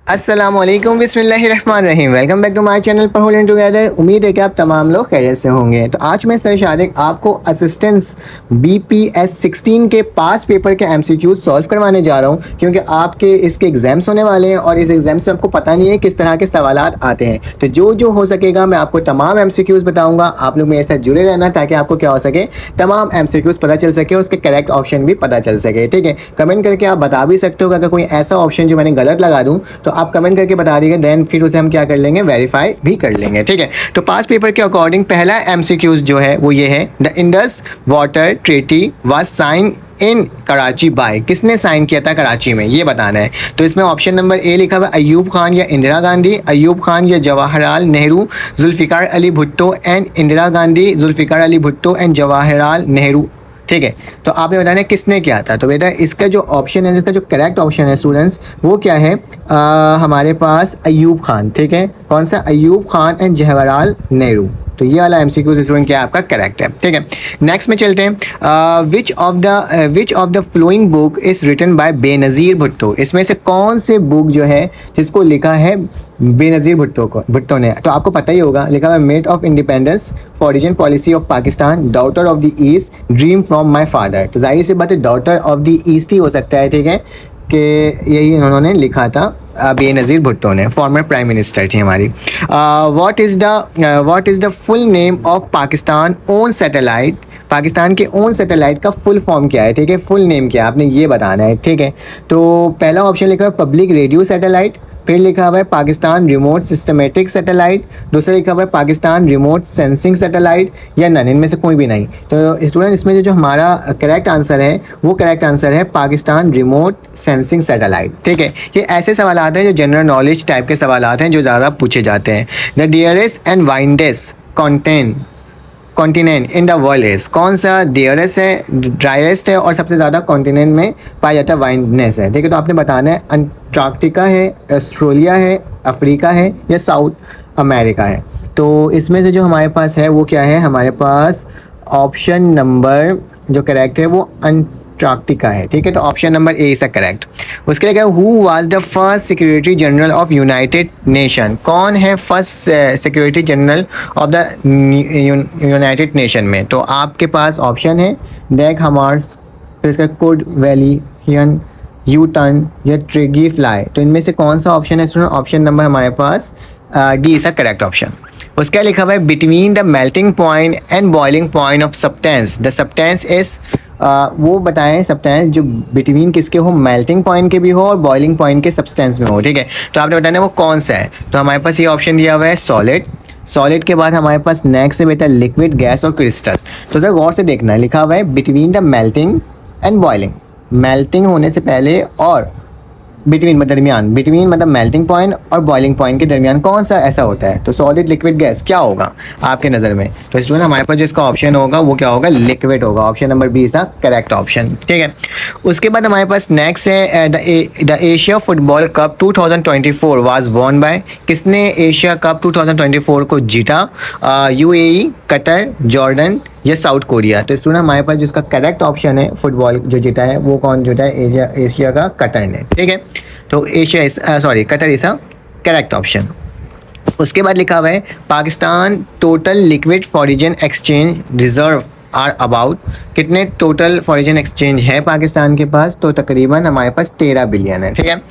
अस्सलामुअलैकुम बिस्मिल्लाहिर्रहमानिर्रहीम। Welcome back to my channel पढ़ो लर्न टुगेदर। उम्मीद है कि आप तमाम लोग खैरियत से होंगे। तो आज मैं सर शादिक आपको असिस्टेंस BPS 16 के पास पेपर के MCQ सॉल्व करवाने जा रहा हूँ, क्योंकि आपके इसके एग्जाम्स होने वाले हैं और इस एग्जाम से आपको पता नहीं है किस तरह के सवालात आते हैं। तो जो हो सकेगा मैं आपको तमाम MCQs बताऊँगा। आप लोग मेरे साथ जुड़े रहना ताकि आपको क्या हो सके, तमाम MCQs पता चल सके, उसके करेक्ट ऑप्शन भी पता चल सके। ठीक है, कमेंट करके आप बता भी सकते हो अगर कोई ऐसा ऑप्शन जो मैंने गलत लगा दूँ तो आप कमेंट करके बता दीजिए, देन फिर उसे हम क्या कर लेंगे, वेरीफाई भी कर लेंगे। ठीक है, तो पास पेपर के अकॉर्डिंग पहला MCQs जो है वो ये है, the Indus water treaty was sign in Karachi by, किसने साइन किया था कराची में, ये बताना है। तो इसमें ऑप्शन नंबर ए लिखा हुआ अयूब खान या इंदिरा गांधी, अयूब खान या जवाहरलाल नेहरू, जुल्फ़िकार अली भुट्टो एंड इंदिरा गांधी, जुल्फ़िकार अली भुट्टो एंड जवाहरलाल नेहरू। ठीक है, तो आपने बताना है किसने किया था। तो बेटा इसका जो ऑप्शन है, इसका जो करेक्ट ऑप्शन है स्टूडेंट्स, वो क्या है, हमारे पास अयूब खान। ठीक है, कौन सा, अयूब खान एंड जवाहरलाल नेहरू। तो ये वाला MCQ स्टूडेंट क्या आपका करेक्ट है। ठीक है, नेक्स्ट में चलते हैं। Which of the flowing book is written by Benazir Bhutto, इसमें से कौन से बुक जो है जिसको लिखा है बेनज़ीर भुट्टो ने। तो आपको पता ही होगा, लिखा हुआ mate of independence, foreign policy of Pakistan, daughter of the east, dream from my father. तो जाहिर सी बात है डॉटर ऑफ द ईस्ट ही हो सकता है। ठीक है, कि यही इन्होंने लिखा था बेनज़ीर भुट्टो ने, फॉर्मर प्राइम मिनिस्टर थी हमारी। What is the full name of Pakistan own satellite, Pakistan के ओन सैटेलाइट का फुल फॉर्म क्या है। ठीक है, फुल नेम क्या है आपने ये बताना है। ठीक है, तो पहला ऑप्शन लिखा है पब्लिक रेडियो सैटेलाइट, फिर लिखा हुआ है पाकिस्तान रिमोट सिस्टमेटिक सैटेलाइट, दूसरा लिखा हुआ है पाकिस्तान रिमोट सेंसिंग सैटेलाइट, या नन, इनमें से कोई भी नहीं। तो स्टूडेंट इसमें जो हमारा करेक्ट आंसर है वो करेक्ट आंसर है पाकिस्तान रिमोट सेंसिंग सैटेलाइट। ठीक है, ये ऐसे सवाल आते हैं जो जनरल नॉलेज टाइप के सवाल आते हैं जो ज़्यादा पूछे जाते हैं। The dearest and widest continent in the world is, कौन सा डियरेस्ट है, ड्राइएस्ट है और सबसे ज़्यादा कॉन्टिनेंट में पाया जाता है वाइडनेस है। ठीक है, तो आपने बताना है अंटार्कटिका है, ऑस्ट्रेलिया है, अफ्रीका है या साउथ अमेरिका है। तो इसमें से जो हमारे पास है वो क्या है, हमारे पास ऑप्शन नंबर जो करेक्ट है वो अंटार्कटिका है। ठीक है, तो option number A is correct. उसके लिए क्या, who was the first secretary general of United nation, कौन है first secretary general of the united nation में। तो आपके पास ऑप्शन है डेक हमार्स, फिर इसका कुड वैली, हियन, यू टर्न या ट्रिगी फ्लाई। तो इनमें से कौन सा ऑप्शन है स्टूडेंट, ऑप्शन नंबर हमारे पास डी इज करेक्ट ऑप्शन। उसका लिखा हुआ है between the melting point and boiling point of substance, the substance is, वो बताएं सब्सटेंस जो बिटवीन किसके हो, मेल्टिंग पॉइंट के भी हो और बॉइलिंग पॉइंट के सब्सटेंस में हो। ठीक है, तो आपने बताना है वो कौन सा है। तो हमारे पास ये ऑप्शन दिया हुआ है सॉलिड, सॉलिड के बाद हमारे पास नेक्स्ट है बेटा लिक्विड, गैस और क्रिस्टल। तो सर गौर से देखना है, लिखा हुआ है between the melting and boiling, melting होने से पहले और बिटवीन मतलब दरमियान, बिटवीन मतलब मेल्टिंग पॉइंट और बॉइलिंग पॉइंट के दरमियान कौन सा ऐसा होता है। तो सॉलिड, लिक्विड, गैस क्या होगा आपके नज़र में। तो स्टूडेंट हमारे पास जिसका ऑप्शन होगा वो क्या होगा, लिक्विड होगा। Option number B is the correct option. ठीक है, उसके बाद हमारे पास नेक्स्ट है the Asia football cup 2024 was won by, किसने एशिया कप 2024 को जीता, UAE, कतर, जॉर्डन या साउथ कोरिया। तो स्टूडेंट हमारे पास जिसका करेक्ट ऑप्शन है फुटबॉल जो जीता है वो कौन जीता है, एशिया का कतर ने। ठीक है, तो Qatar is a correct option. उसके बाद लिखा हुआ है Pakistan total liquid foreign exchange reserve are about, कितने टोटल फॉरेन एक्सचेंज है पाकिस्तान के पास। तो तकरीबन हमारे पास 13 बिलियन है। ठीक है,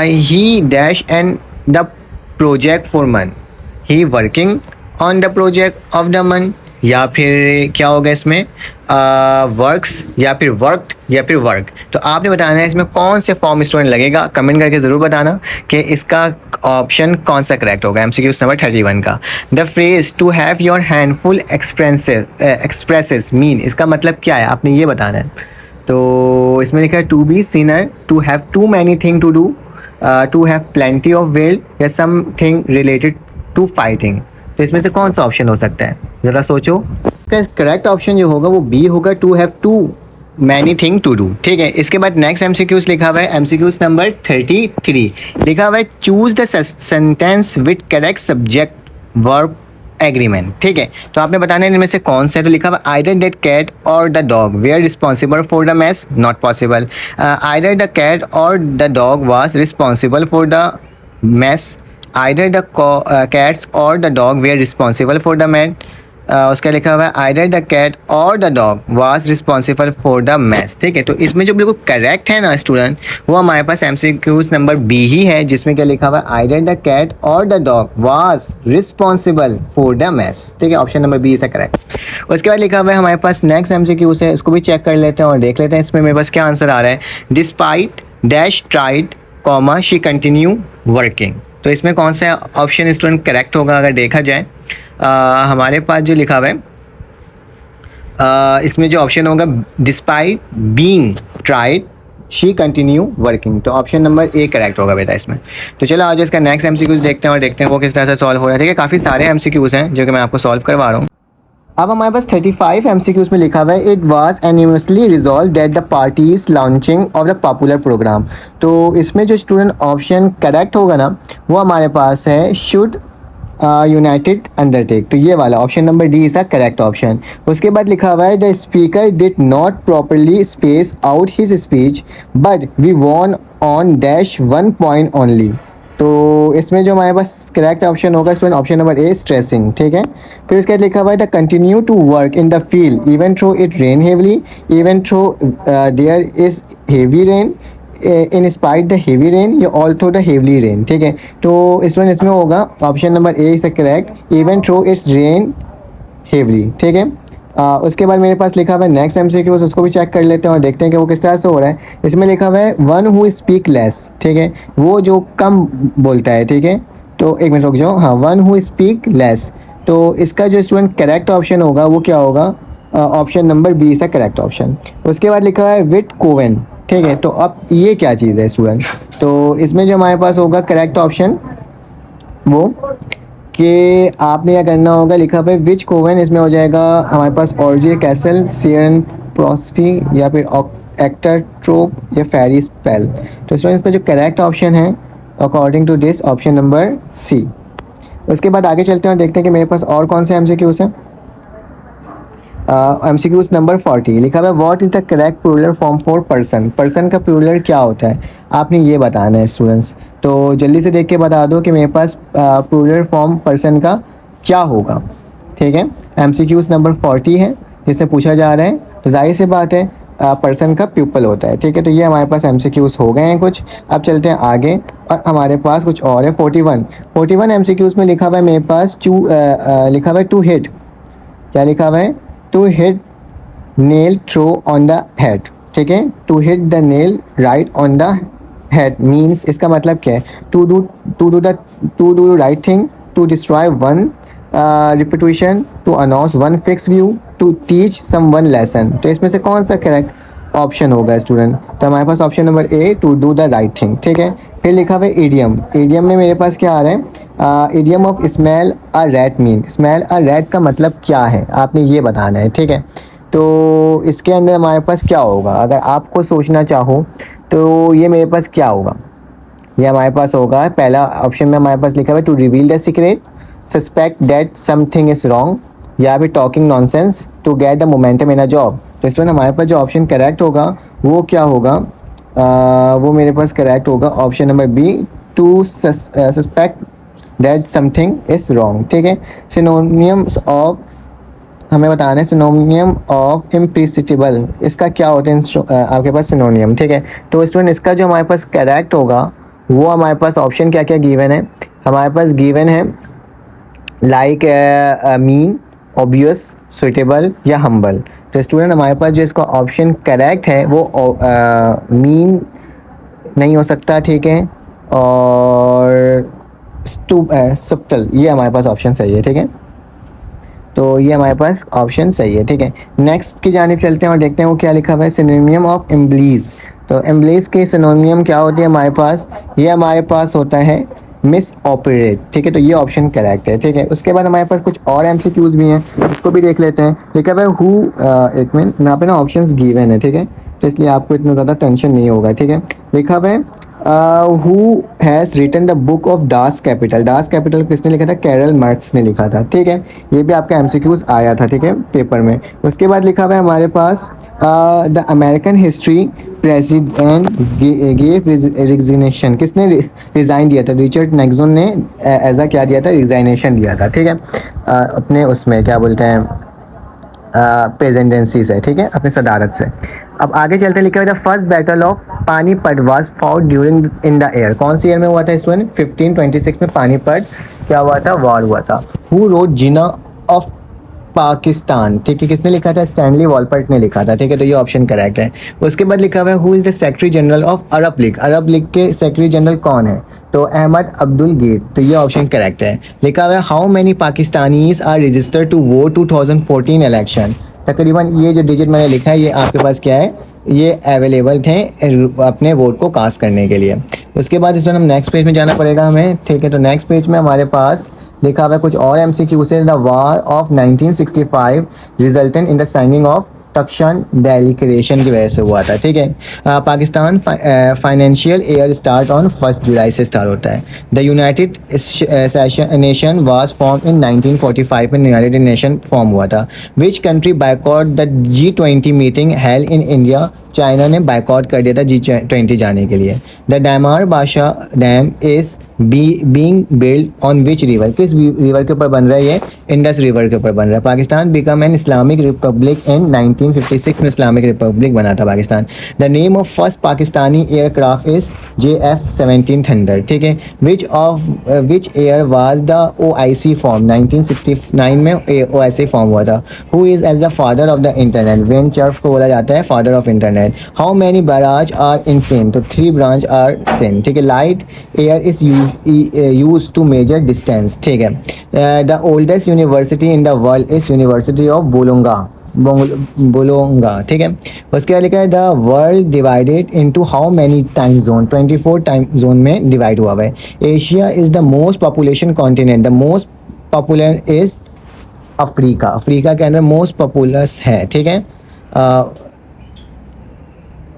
he dash and the project for man, he working on the project of the man, या फिर क्या होगा इसमें वर्क्स या फिर वर्कड या फिर वर्क। तो आपने बताना है इसमें कौन से फॉर्म स्टूडेंट लगेगा, कमेंट करके ज़रूर बताना कि इसका ऑप्शन कौन सा करेक्ट होगा। MCQ नंबर 31 का, the phrase to have your handful expresses mean, इसका मतलब क्या है आपने ये बताना है। तो इसमें लिखा है to be sinner, to have too many thing to do, to have plenty of will या समथिंग रिलेटेड टू फाइटिंग। तो इसमें से कौन सा ऑप्शन हो सकता है, ज़रा सोचो। करेक्ट ऑप्शन जो होगा वो बी होगा, to have too many thing to do. ठीक है, इसके बाद नेक्स्ट MCQs लिखा हुआ है MCQs नंबर 33, लिखा हुआ है choose the sentence with correct subject verb agreement. ठीक है, तो आपने बताना है इनमें से कौन सा है। तो लिखा हुआ either that cat or the dog were responsible for the mess, not possible. Either the cat or the dog was responsible for the mess. Either the cats or the dog were responsible for the mess. उसका लिखा हुआ है either the cat or the dog was responsible for the mess. ठीक है, तो इसमें जो बिल्कुल करेक्ट है ना स्टूडेंट, वो हमारे पास एमसीक्यूज नंबर बी ही है, जिसमें क्या लिखा हुआ है either the cat or the dog was responsible for the mess. ठीक है, option number B is correct. उसके बाद लिखा हुआ है हमारे पास नेक्स्ट एमसीक्यूज है, उसको भी चेक कर लेते हैं और देख लेते हैं इसमें मेरे पास क्या आंसर आ रहा है। Despite dash tried comma she continue working. तो इसमें कौन सा ऑप्शन स्टूडेंट करेक्ट होगा अगर देखा जाए। हमारे पास जो लिखा हुआ है इसमें जो ऑप्शन होगा despite being tried she continue working, तो ऑप्शन नंबर ए करेक्ट होगा बेटा इसमें। तो चलो आज इसका नेक्स्ट एमसीक्यूज देखते हैं और देखते हैं वो किस तरह से सॉल्व हो रहा है। ठीक है, काफ़ी सारे एमसीक्यूज हैं जो कि मैं आपको सॉल्व करवा रहा हूँ। अब हमारे पास 35 एमसीक्यूज में लिखा हुआ है it was unanimously resolved that the parties launching of the popular program. तो इसमें जो स्टूडेंट ऑप्शन करेक्ट होगा ना वो हमारे पास है शुड यूनाइटेड अंडरटेक, तो ये वाला option number D is the correct option. उसके बाद लिखा हुआ है the speaker did not properly space out his speech but we won on dash 1 point only. तो इसमें जो हमारे पास करेक्ट ऑप्शन होगा student option number A stressing. ठीक है, फिर उसके बाद लिखा हुआ है the continue to work in the field even through it rain heavily even through there is heavy rain in spite the heavy rain या ऑल्थो द हेवली रेन। ठीक है, तो स्टूडेंट इसमें होगा option number A is the correct even through its rain heavily. ठीक है, उसके बाद मेरे पास लिखा हुआ है नेक्स्ट एमसीक्यू, उसको भी चेक कर लेते हैं और देखते हैं कि वो किस तरह से हो रहा है। इसमें लिखा हुआ है वन हु स्पीक लेस। ठीक है, वो जो कम बोलता है। ठीक है, तो एक मिनट रुक जाओ, हाँ वन हु स्पीक लेस, तो इसका जो स्टूडेंट करेक्ट ऑप्शन होगा वो क्या होगा, option number B is the correct option. उसके बाद लिखा हुआ है विट कोवेन। ठीक है, तो अब ये क्या चीज़ है स्टूडेंट, तो इसमें जो हमारे पास होगा करेक्ट ऑप्शन वो कि आपने क्या करना होगा, लिखा हुआ है विच कोवेन, इसमें हो जाएगा हमारे पास ऑर्जे कैसल सियरन प्रोस्फी या फिर एक्टर ट्रोप या फेरी स्पेल। तो स्टूडेंट इसका जो करेक्ट ऑप्शन है according to this option number C. उसके बाद आगे चलते हैं और देखते हैं कि मेरे पास और कौन से एमसीक्यूज हैं। एमसीक्यूज नंबर 40 लिखा हुआ है what is the correct plural form for person. Person का प्लूरल क्या होता है आपने ये बताना है स्टूडेंट्स, तो जल्दी से देख के बता दो कि मेरे पास प्लूरल फॉर्म पर्सन का क्या होगा। ठीक है, एमसीक्यूज नंबर 40 है जिससे पूछा जा रहा है, तो जाहिर सी बात है पर्सन का प्यूपल होता है। ठीक है, तो ये हमारे पास एमसीक्यूज हो गए हैं कुछ। अब चलते हैं आगे और हमारे पास कुछ और है। 41 एमसीक्यूज में लिखा हुआ है मेरे पास लिखा हुआ है टू हिट, क्या लिखा हुआ है, to hit nail through on the head. ठीक है, to hit the nail right on the head means इसका मतलब क्या है, to do right thing, to destroy one repetition, to announce one fix view, to teach someone lesson. तो इसमें से कौन सा करेक्ट ऑप्शन होगा स्टूडेंट, तो हमारे पास option number A to do the right thing. ठीक है, फिर लिखा हुआ है इडियम। इडियम में मेरे पास क्या आ रहा है, idiom of smell a rat mean, smell a rat का मतलब क्या है आपने ये बताना है। ठीक है, तो इसके अंदर हमारे पास क्या होगा, अगर आपको सोचना चाहो तो ये मेरे पास क्या होगा, ये हमारे पास होगा पहला ऑप्शन में हमारे पास लिखा हुआ है to reveal the secret, suspect that something is wrong, या फिर talking nonsense, to get the momentum in a job. तो स्टूडेंट हमारे पास जो ऑप्शन करेक्ट होगा वो क्या होगा, वो मेरे पास करेक्ट होगा option number B to suspect that something is wrong. ठीक है, सिनोनियम्स ऑफ हमें बताना है, सिनोनियम ऑफ इम्प्रिसिटेबल इसका क्या होता है आपके पास सिनोनियम। ठीक है, तो स्टूडेंट इसका जो हमारे पास करेक्ट होगा वो हमारे पास ऑप्शन क्या क्या गिवन है, हमारे पास गिवन है लाइक मीन, ऑब्वियस, सुइटेबल या हम्बल। तो स्टूडेंट हमारे पास जो इसका ऑप्शन करेक्ट है वो मीन नहीं हो सकता। ठीक है, और सब्टल ये हमारे पास ऑप्शन सही है। ठीक है, तो ये हमारे पास ऑप्शन सही है। ठीक है, नेक्स्ट की जानिब चलते हैं और देखते हैं वो क्या लिखा हुआ है, सिनोनियम ऑफ एम्ब्लीज। तो एम्ब्लीज के सिनोनियम क्या होती है हमारे पास, ये हमारे पास होता है मिस ऑपरेट। ठीक है, तो ये ऑप्शन करेक्ट है। ठीक है, उसके बाद हमारे पास कुछ और एमसीक्यूज भी हैं, उसको भी देख लेते हैं। लिखा हुआ है हु, एक मिनट यहाँ पे ना ऑप्शंस गिवन है। ठीक है, तो इसलिए आपको इतना ज़्यादा टेंशन नहीं होगा। ठीक है, लिखा हुआ है who has written the book of Das Kapital. Das Kapital किसने लिखा था? कैरल मार्क्स ने लिखा था, ठीक है। ये भी आपका एमसीक्यूज आया था, ठीक है, पेपर में। उसके बाद लिखा हुआ है हमारे पास the American history president gave resignation. किसने रिज़ाइन दिया था? रिचर्ड निक्सन ने ऐसा क्या दिया था? रिजाइनेशन दिया था, ठीक है, अपने उसमें क्या बोलते हैं प्रेजेंटेंसी से, ठीक है, अपनी सदारत से। अब आगे चलते लिखा हुआ था first battle of Panipat was fought during in the air. कौन सी ईयर में हुआ था स्टूडेंट? 1526 में पानीपत क्या हुआ था? वॉर हुआ था। Who wrote Jinnah of Pakistan, ठीक है, किसने लिखा था? स्टैनली वॉलपर्ट ने लिखा था, ठीक है, तो ये ऑप्शन करेक्ट है। उसके बाद लिखा हुआ है who is the secretary general of Arab league. Arab league के सेक्रेटरी जनरल कौन है? तो अहमद अब्दुल गेट, तो ये ऑप्शन करेक्ट है। लिखा हुआ है how many Pakistanis are registered to vote 2014 election. तकरीबन ये जो डिजिट मैंने लिखा है ये आपके पास क्या है? ये अवेलेबल थे अपने वोट को कास्ट करने के लिए। उसके बाद इस हम नेक्स्ट पेज में जाना पड़ेगा हमें, ठीक है। तो नेक्स्ट पेज में हमारे पास लिखा हुआ है कुछ और एमसीक्यू से। The war of 1965 resultant in the signing of तक्षण डेक्लेरेशन की वजह से हुआ था, ठीक है। Pakistan financial year start on 1 July से स्टार्ट होता है। The united nation was form in 1945 में यूनाइटेड नेशन फॉर्म हुआ था। Which country boycott the G20 meeting held in India. China ने बायकॉट कर दिया था G20 जाने के लिए। The Diamer Bhasha dam is being build on which river. किस रिवर के ऊपर बन रहा है ये? इंडस रिवर के ऊपर बन रहा है। Pakistan become an Islamic republic in 1956 में इस्लामिक रिपब्लिक बना था Pakistan. The name of first Pakistani aircraft is JF-17 thunder, ठीक है। Which year was the OIC form? 1969 में OIC फॉर्म हुआ था। Who is as the father of the internet? Vint Cerf को बोला जाता है father of internet. How many branch are in sin? तो 3 ब्रांच आर सिन, ठीक है। Light year is use to measure distance, ठीक है। The oldest university in the world is university of Bologna, ठीक है। उसके बाद लिखा है the world divided into how many time zone? 24 time zone में डिवाइड हुआ है। Asia is the most population continent. The most popular is Africa. Africa के अंदर मोस्ट पॉपुलस है, ठीक है।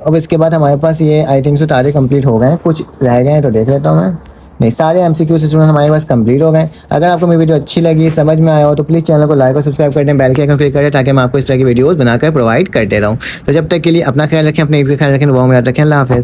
अब इसके बाद हमारे पास ये आई थिंक सो सारे कंप्लीट हो गए हैं, कुछ रह गए हैं तो देख लेता हूँ मैं। नहीं, सारे एमसीक्यू से स्टूडेंट हमारे पास कंप्लीट हो गए। अगर आपको मेरी वीडियो अच्छी लगी, समझ में आया हो, तो प्लीज़ चैनल को लाइक और सब्सक्राइब कर दें, बेल के आइकन क्लिक करें ताकि मैं आपको इस तरह की वीडियोस बनाकर प्रोवाइड करते रहूँ। तो जब तक के लिए अपना ख्याल रखें, अपने ख्याल रखें, वो में याद रखें। अल्लाह हाफ़िज़।